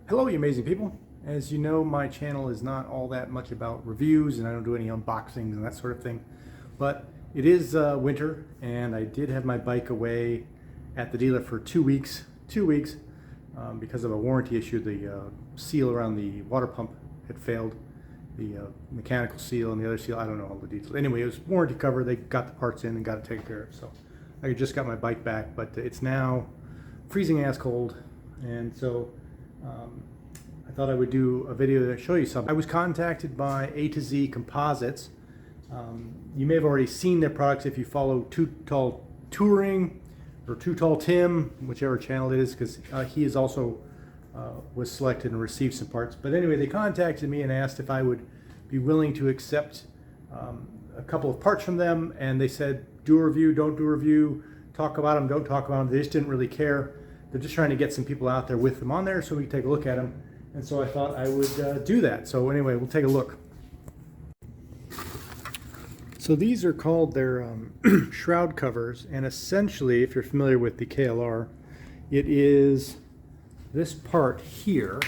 Hello, you amazing people. As you know, my channel is not all that much about reviews and I don't do any unboxings and that sort of thing. But it is winter and I did have my bike away at the dealer for 2 weeks. Because of a warranty issue. The seal around the water pump had failed. The mechanical seal and the other seal, I don't know all the details. Anyway, it was warranty covered. They got the parts in and got it taken care of. So I just got my bike back, but it's now freezing ass cold. And so I thought I would do a video to show you something. I was contacted by A to Z Composites. You may have already seen their products if you follow Too Tall Touring or Too Tall Tim, whichever channel it is, because he is also was selected and received some parts. But anyway, they contacted me and asked if I would be willing to accept a couple of parts from them, and they said do a review, don't do a review, talk about them, don't talk about them. They just didn't really care. They're just trying to get some people out there with them on there so we can take a look at them. And so I thought I would do that. So anyway, we'll take a look. So these are called their shroud covers, and essentially, if you're familiar with the KLR, it is this part here,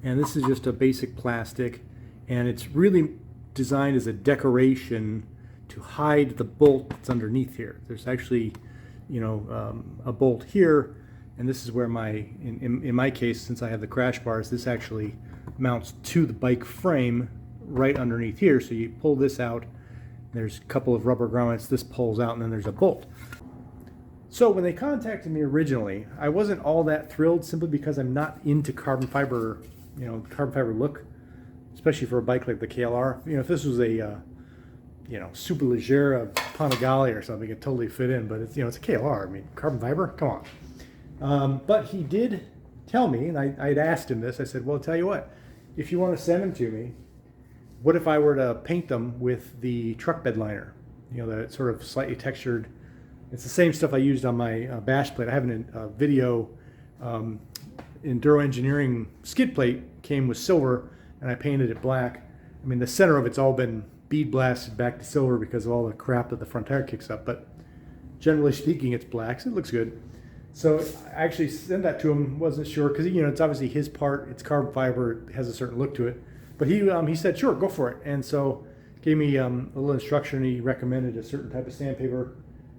and this is just a basic plastic, and it's really designed as a decoration to hide the bolt that's underneath here. There's actually, you know, a bolt here. And this is where in my case, since I have the crash bars, this actually mounts to the bike frame right underneath here. So you pull this out, there's a couple of rubber grommets, this pulls out, and then there's a bolt. So when they contacted me originally, I wasn't all that thrilled simply because I'm not into carbon fiber, you know, carbon fiber look, especially for a bike like the KLR. You know, if this was a, you know, Superleggera Panigale or something, it totally fit in, but it's, you know, it's a KLR. I mean, carbon fiber, come on. But he did tell me, and I'd asked him this, I said, well, I'll tell you what, if you want to send them to me, what if I were to paint them with the truck bed liner? You know, the sort of slightly textured, it's the same stuff I used on my bash plate. I have a video, Enduro Engineering skid plate came with silver, and I painted it black. I mean, the center of it's all been bead blasted back to silver because of all the crap that the front tire kicks up, but generally speaking, it's black, so it looks good. So I actually sent that to him, wasn't sure, because, you know, it's obviously his part, it's carbon fiber, it has a certain look to it. But he said, sure, go for it. And so gave me a little instruction. He recommended a certain type of sandpaper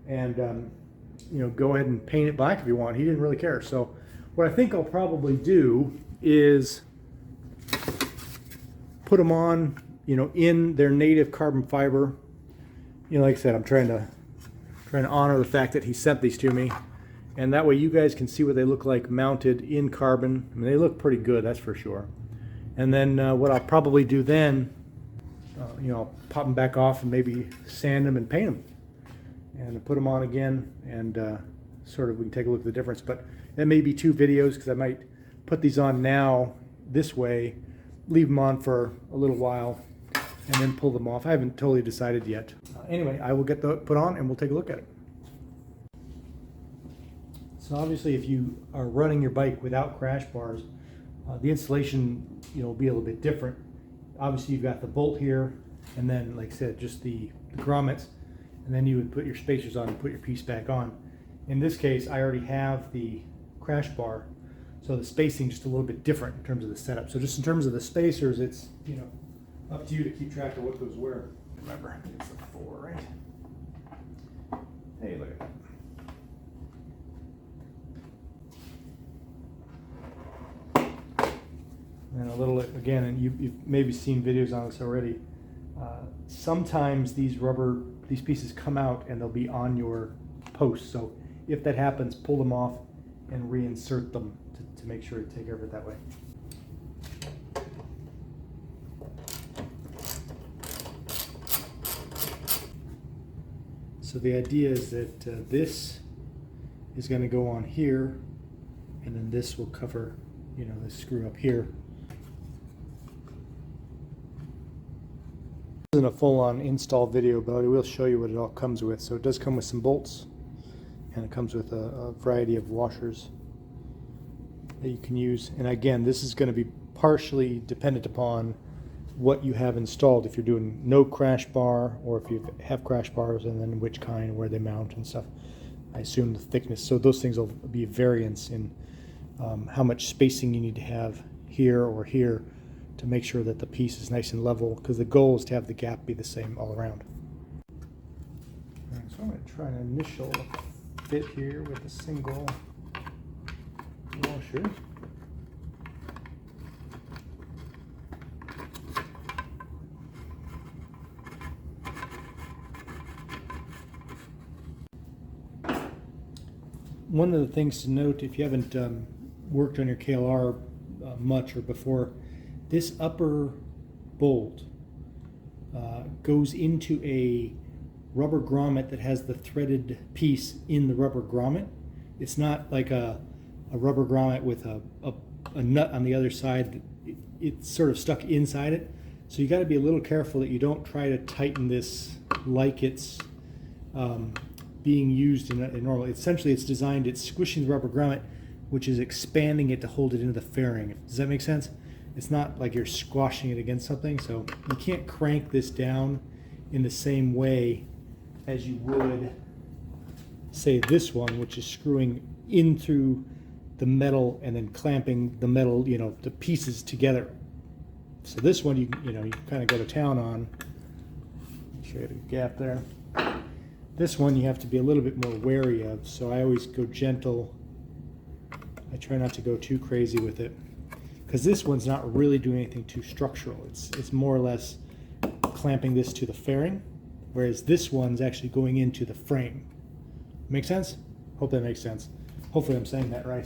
and, you know, go ahead and paint it black if you want. He didn't really care. So what I think I'll probably do is put them on, you know, in their native carbon fiber. You know, like I said, I'm trying to honor the fact that he sent these to me. And that way you guys can see what they look like mounted in carbon. I mean, they look pretty good, that's for sure. And then what I'll probably do then, you know, I'll pop them back off and maybe sand them and paint them. And put them on again and sort of we can take a look at the difference. But that may be 2 videos because I might put these on now this way, leave them on for a little while, and then pull them off. I haven't totally decided yet. Anyway, I will get the put on and we'll take a look at it. So obviously, if you are running your bike without crash bars, the installation, you know, will be a little bit different. Obviously, you've got the bolt here, and then, like I said, just the grommets, and then you would put your spacers on and put your piece back on. In this case, I already have the crash bar, so the spacing just a little bit different in terms of the setup. So just in terms of the spacers, it's, you know, up to you to keep track of what goes where. Remember, it's the 4, right? Hey, look at that. And a little, again, and you've maybe seen videos on this already. Sometimes these pieces come out and they'll be on your post. So if that happens, pull them off and reinsert them to make sure to take care of it that way. So the idea is that this is going to go on here, and then this will cover, you know, the screw up here. This isn't a full-on install video, but I will show you what it all comes with. So it does come with some bolts, and it comes with a variety of washers that you can use. And again, this is going to be partially dependent upon what you have installed. If you're doing no crash bar, or if you have crash bars, and then which kind, where they mount and stuff. I assume the thickness. So those things will be variance in how much spacing you need to have here or here to make sure that the piece is nice and level, because the goal is to have the gap be the same all around. All right, so I'm going to try an initial fit here with a single washer. One of the things to note, if you haven't worked on your KLR much or before, this upper bolt goes into a rubber grommet that has the threaded piece in the rubber grommet. It's not like a rubber grommet with a nut on the other side. It's sort of stuck inside it. So you got to be a little careful that you don't try to tighten this like it's being used in normal. Essentially, it's designed, it's squishing the rubber grommet, which is expanding it to hold it into the fairing. Does that make sense? It's not like you're squashing it against something, so you can't crank this down in the same way as you would, say, this one, which is screwing in through the metal and then clamping the metal, the pieces together. So this one, you kind of go to town on. Show you the gap there. This one you have to be a little bit more wary of, so I always go gentle. I try not to go too crazy with it, because this one's not really doing anything too structural. It's more or less clamping this to the fairing, whereas this one's actually going into the frame. Make sense? Hope that makes sense. Hopefully I'm saying that right.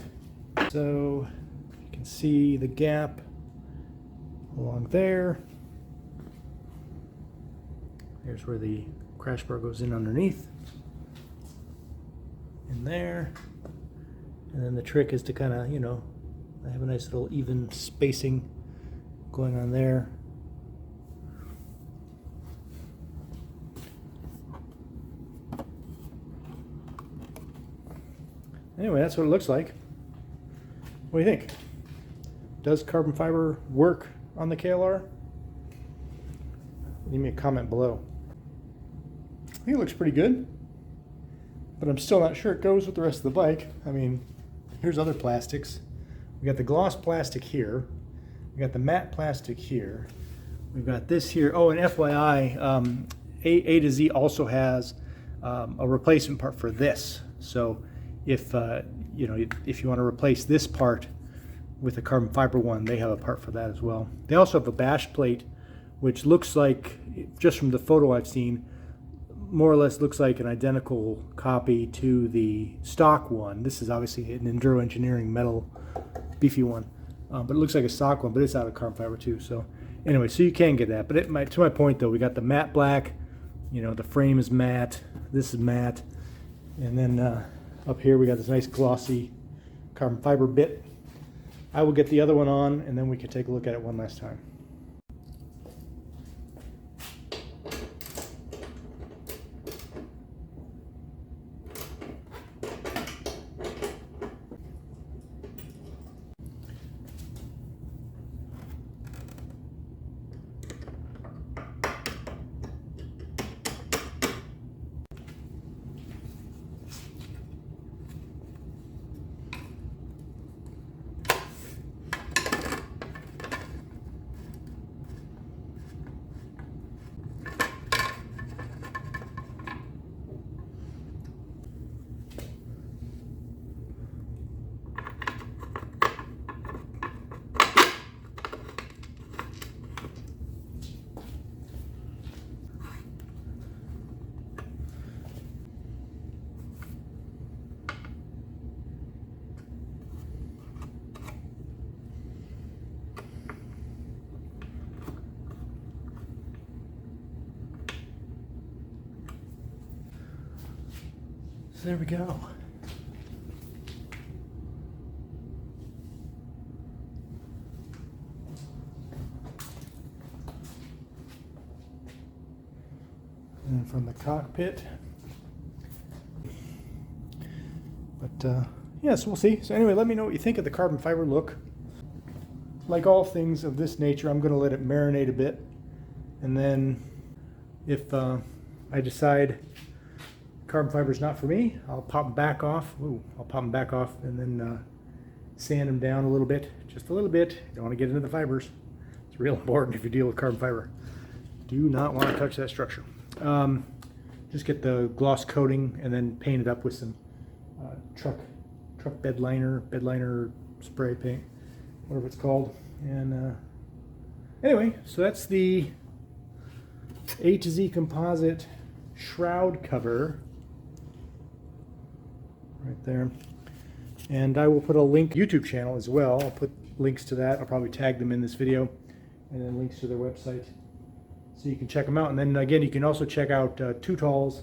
So you can see the gap along there. Here's where the crash bar goes in underneath, in there, and then the trick is to kind of, I have a nice little even spacing going on there. Anyway, that's what it looks like. What do you think? Does carbon fiber work on the KLR? Leave me a comment below. I think it looks pretty good, but I'm still not sure it goes with the rest of the bike. I mean, here's other plastics. We got the gloss plastic here. We got the matte plastic here. We've got this here. Oh, and FYI, A to Z also has a replacement part for this. So if if you want to replace this part with a carbon fiber one, they have a part for that as well. They also have a bash plate, which looks like, just from the photo I've seen, more or less looks like an identical copy to the stock one. This is obviously an Enduro Engineering metal beefy one, but it looks like a stock one, but it's out of carbon fiber too. So anyway, so you can get that. But to my point though, we got the matte black, the frame is matte, this is matte, and then up here we got this nice glossy carbon fiber bit. I will get the other one on, and then we can take a look at it one last time. So there we go. And from the cockpit. But yeah, so we'll see. So anyway, let me know what you think of the carbon fiber look. Like all things of this nature, I'm going to let it marinate a bit. And then if I decide carbon fiber is not for me, I'll pop them back off. Ooh, I'll pop them back off and then sand them down a little bit, just a little bit. You don't want to get into the fibers. It's real important if you deal with carbon fiber. Do not want to touch that structure. Just get the gloss coating and then paint it up with some truck bed liner spray paint, whatever it's called. And anyway, so that's the A to Z composite shroud cover right there. And I will put a link YouTube channel as well. I'll put links to that. I'll probably tag them in this video, and then links to their website, so you can check them out. And then again, you can also check out Tutal's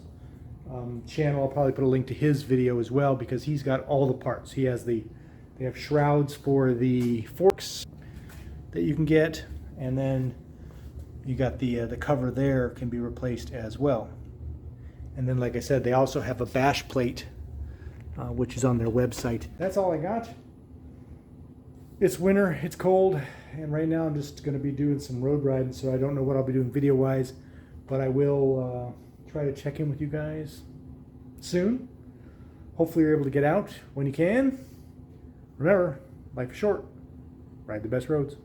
channel. I'll probably put a link to his video as well, because he's got all the parts. He has they have shrouds for the forks that you can get, and then you got the cover there can be replaced as well. And then, like I said, they also have a bash plate, which is on their website. That's all I got. It's winter, it's cold, and right now I'm just going to be doing some road riding, so I don't know what I'll be doing video-wise, but I will try to check in with you guys soon. Hopefully you're able to get out when you can. Remember, life is short. Ride the best roads.